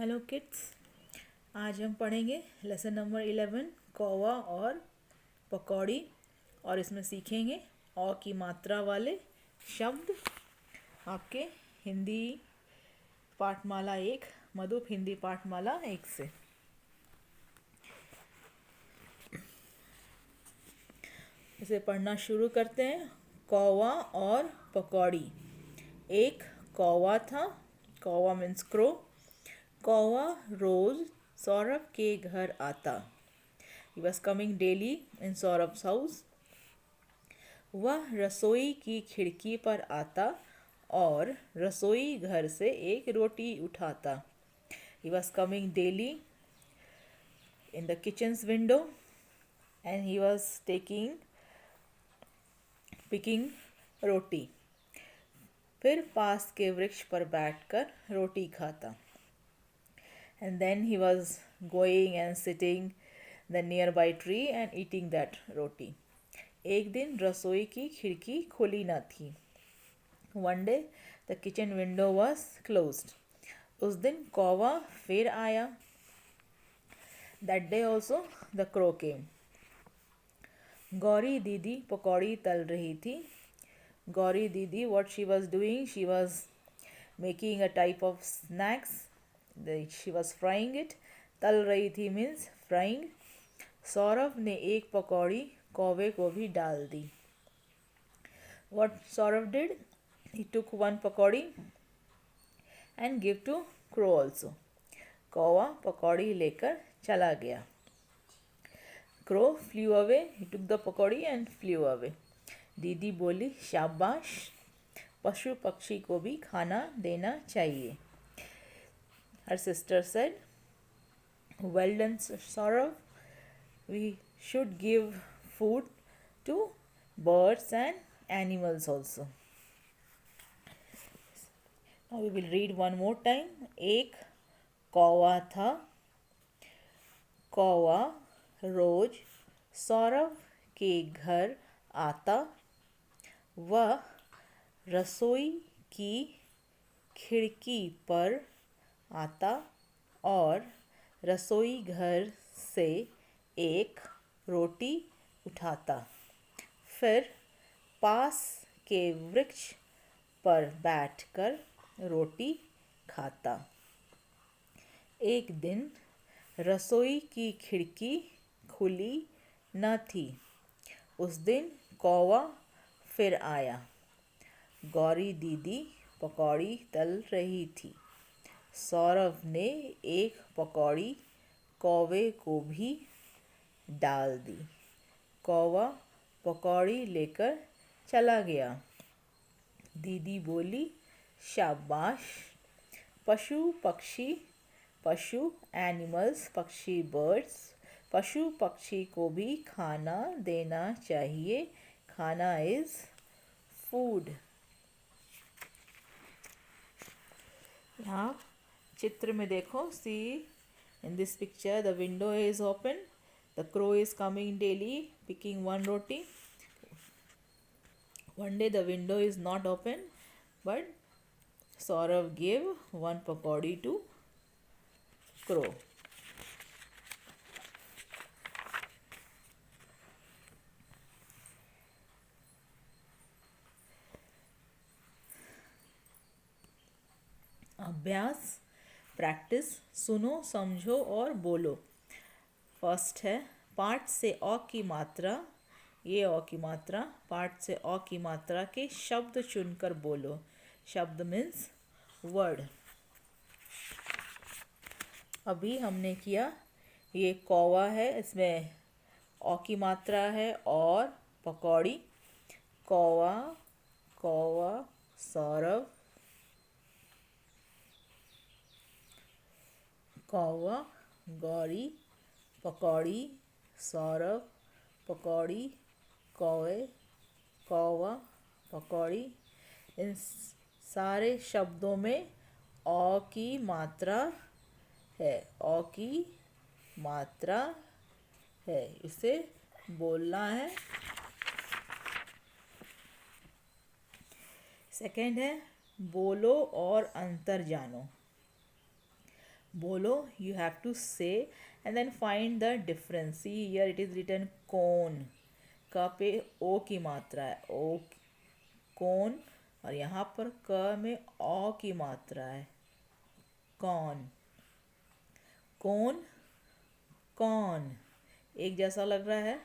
Hello kids, आज हम पढ़ेंगे लेसन नंबर 11 कौवा और पकौड़ी। और इसमें सीखेंगे औ की मात्रा वाले शब्द। आपके हिंदी पाठमाला 1 मधुप हिंदी पाठमाला 1 से। इसे पढ़ना शुरू करते हैं। कौवा और पकौड़ी। एक कौवा था। कौवा मीन्स क्रो। कौवा रोज सौरभ के घर आता। He was coming daily in सौरभ's house. वह रसोई की खिड़की पर आता और रसोई घर से एक रोटी उठाता। He was coming daily in the kitchen's window and he was picking रोटी। फिर पास के वृक्ष पर बैठकर रोटी खाता। And then he was going and sitting the nearby tree and eating that roti. एक दिन रसोई की खिड़की खुली न थी। One day the kitchen window was closed. उस दिन कौवा फिर आया। That day also the crow came. Gauri दीदी पकौड़ी तल रही थी। गौरी दीदी, what she was doing, she was making a type of snacks. She was frying it. तल रही थी means frying. सौरभ ने एक पकौड़ी कौवे को भी डाल दी। What Saurav did? He took one pakodi and gave to crow also. कौवा पकौड़ी लेकर चला गया। Crow flew away. He took the pakodi and flew away. दीदी बोली, शाबाश, पशु पक्षी को भी खाना देना चाहिए। Her sister said, well done, Saurav. We should give food to birds and animals also. Now we will read one more time. एक कौवा था। कौवा रोज सौरभ के घर आता। वह रसोई की खिड़की पर आता और रसोई घर से एक रोटी उठाता। फिर पास के वृक्ष पर बैठकर रोटी खाता। एक दिन रसोई की खिड़की खुली न थी। उस दिन कौवा फिर आया। गौरी दीदी पकौड़ी तल रही थी। सौरभ ने एक पकौड़ी कौवे को भी डाल दी। कौवा पकौड़ी लेकर चला गया। दीदी बोली, शाबाश, पशु एनिमल्स, पक्षी बर्ड्स, पशु पक्षी को भी खाना देना चाहिए। खाना इज फूड। यहाँ चित्र में देखो, see in this picture the window is open, the crow is coming daily picking one roti. One day the window is not open, but Saurav gave one pakodi to crow. अभ्यास, practice, सुनो, समझो और बोलो। First है पाठ से अ की मात्रा। ये अ की मात्रा, पाठ से अ की मात्रा के शब्द चुनकर बोलो। शब्द मीन्स वर्ड। अभी हमने किया, ये कौवा है, इसमें अ की मात्रा है और पकौड़ी। कौवा, कौवा, सौरभ, कौवा, गौरी, पकौड़ी, सौरभ, पकौड़ी, कौवे, कौवा, पकौड़ी। इन सारे शब्दों में अ की मात्रा है। अ की मात्रा है, इसे बोलना है। सेकंड है बोलो और अंतर जानो। बोलो, you have to say and then find the difference. See here it is written cone. क पे ओ की मात्रा है, ओ कौन, और यहाँ पर क में औ की मात्रा है, कौन, कौन, कौन। एक जैसा लग रहा है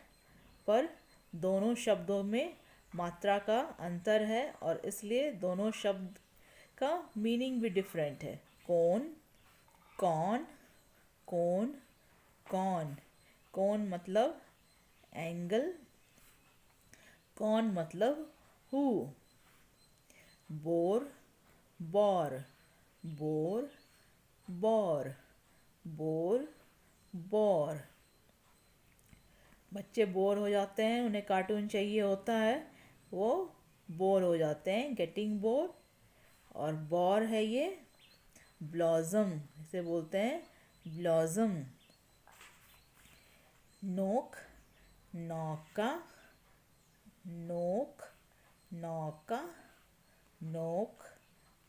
पर दोनों शब्दों में मात्रा का अंतर है और इसलिए दोनों शब्द का मीनिंग भी डिफरेंट है। कौन, कौन, कौन, कौन। कौन मतलब एंगल, कौन मतलब who. Bore, bore, bore, bore, bore, bore. बच्चे बोर हो जाते हैं, उन्हें कार्टून चाहिए होता है, वो बोर हो जाते हैं, गेटिंग बोर। और बौर है ये ब्लॉसम, इसे बोलते हैं ब्लॉसम। नोक, नौका, नोक, नौका, नोक,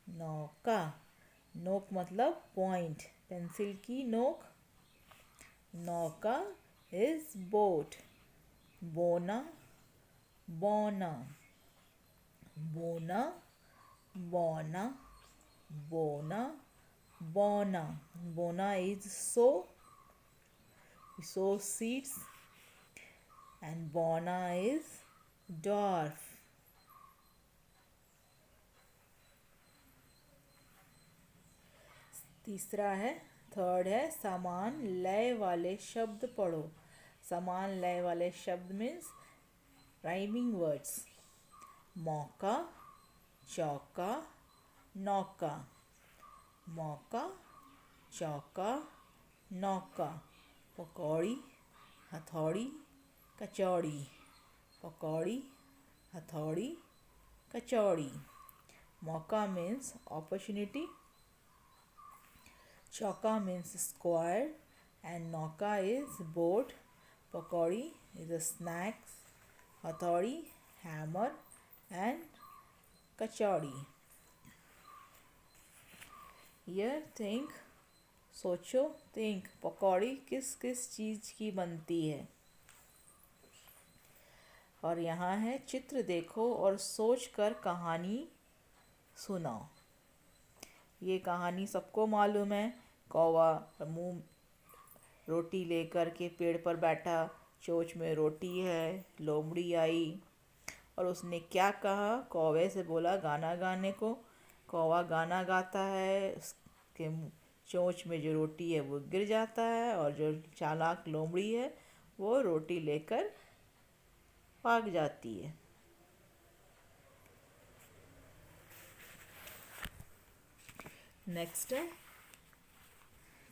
नौका। नोक मतलब पॉइंट, पेंसिल की नोक। नौका इज बोट। बोना, बोना, बोना, बोना, बोना, बोना। बोना is sow seeds, and bona is dwarf. तीसरा है, थर्ड है, समान लय वाले शब्द पढ़ो। समान लय वाले शब्द मीन्स राइमिंग वर्ड्स। मौका, चौका, नौका। मौका, चौका, नौका। पकौड़ी, हथौड़ी, कचौड़ी। पकौड़ी, हथौड़ी, कचौड़ी। मौका means opportunity, chauka means square, and nauka is boat. Pakodi is a snacks, hathaudi hammer, and kachori. Here think, सोचो, think, पकौड़ी किस किस चीज़ की बनती है। और यहाँ है चित्र देखो और सोच कर कहानी सुनाओ। ये कहानी सबको मालूम है। कौवा मुंह रोटी लेकर के पेड़ पर बैठा, चोंच में रोटी है, लोमड़ी आई और उसने क्या कहा, कौवे से बोला गाना गाने को। कौवा गाना गाता है, उसके चोंच में जो रोटी है वो गिर जाता है और जो चालाक लोमड़ी है वो रोटी लेकर भाग जाती है। नेक्स्ट है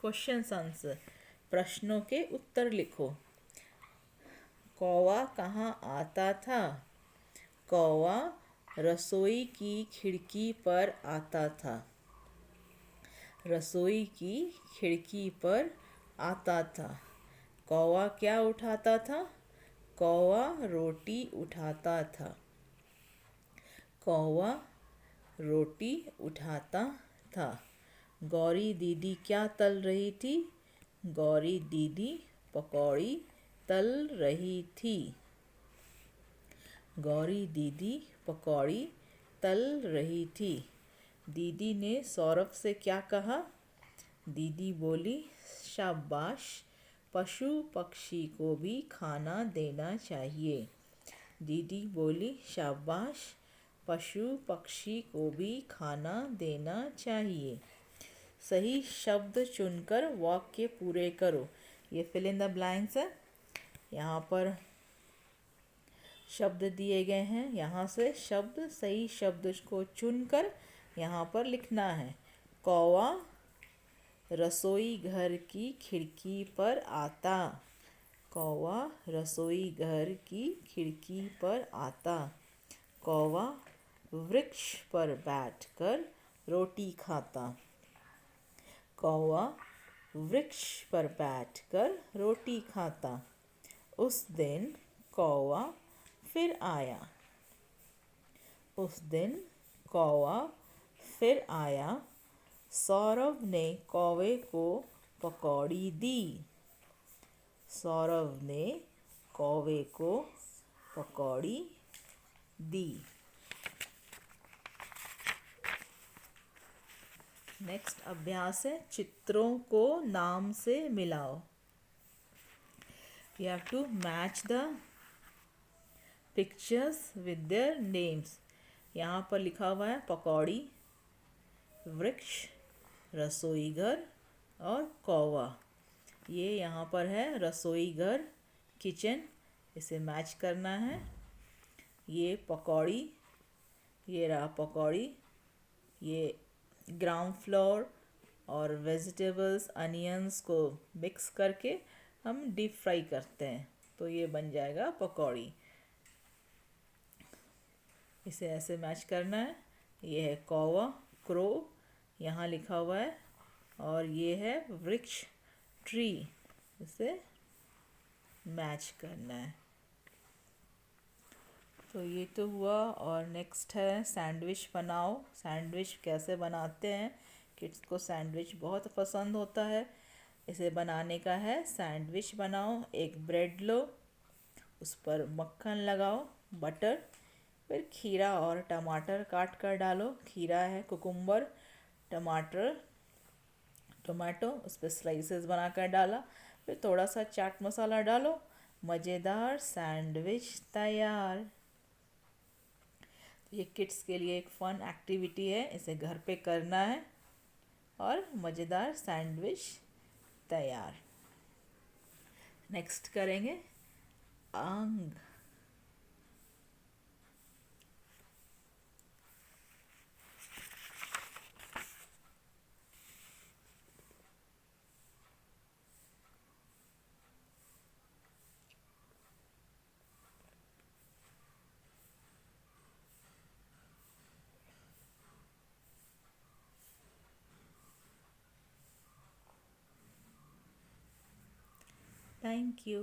क्वेश्चन आंसर, प्रश्नों के उत्तर लिखो। कौवा कहाँ आता था? कौवा रसोई की खिड़की पर आता था। रसोई की खिड़की पर आता था। कौवा क्या उठाता था? कौवा रोटी उठाता था। कौवा रोटी उठाता था। गौरी दीदी क्या तल रही थी? गौरी दीदी पकौड़ी तल रही थी। गौरी दीदी पकौड़ी तल रही थी। दीदी ने सौरभ से क्या कहा? दीदी बोली, शाबाश, पशु पक्षी को भी खाना देना चाहिए। दीदी बोली, शाबाश, पशु पक्षी को भी खाना देना चाहिए। सही शब्द चुनकर वाक्य पूरे करो। ये फिल इन द ब्लैंक्स है। यहाँ पर शब्द दिए गए हैं, यहाँ से शब्द, सही शब्द को चुनकर यहाँ पर लिखना है। कौवा रसोई घर की खिड़की पर आता। कौवा रसोई घर की खिड़की पर आता। कौवा वृक्ष पर बैठकर रोटी खाता। कौवा वृक्ष पर बैठकर रोटी खाता। उस दिन कौवा फिर आया। उस दिन कौवा फिर आया। सौरभ ने कौवे को पकौड़ी दी। सौरभ ने कौवे को पकौड़ी दी। नेक्स्ट अभ्यास है चित्रों को नाम से मिलाओ। You have to match the pictures with their names. यहाँ पर लिखा हुआ है पकौड़ी, वृक्ष, रसोई घर और कौवा। ये यहाँ पर है रसोई घर, किचन, इसे मैच करना है। ये पकौड़ी, ये रहा पकौड़ी, ये ग्राउंड फ्लोर और वेजिटेबल्स अनियंस को मिक्स करके हम डीप फ्राई करते हैं, तो ये बन जाएगा पकौड़ी। इसे ऐसे मैच करना है। ये है कौवा, क्रो, यहाँ लिखा हुआ है, और ये है वृक्ष, ट्री, इसे मैच करना है। तो ये तो हुआ। और नेक्स्ट है सैंडविच बनाओ। सैंडविच कैसे बनाते हैं? किड्स को सैंडविच बहुत पसंद होता है। इसे बनाने का है, सैंडविच बनाओ। एक ब्रेड लो, उस पर मक्खन लगाओ, बटर, फिर खीरा और टमाटर काट कर डालो। खीरा है कुकुम्बर, टमाटर, टोमेटो, उस पर स्लाइसेस बनाकर डाला। फिर थोड़ा सा चाट मसाला डालो। मज़ेदार सैंडविच तैयार। ये किड्स के लिए एक फ़न एक्टिविटी है, इसे घर पे करना है और मज़ेदार सैंडविच तैयार। नेक्स्ट करेंगे अंग। Thank you.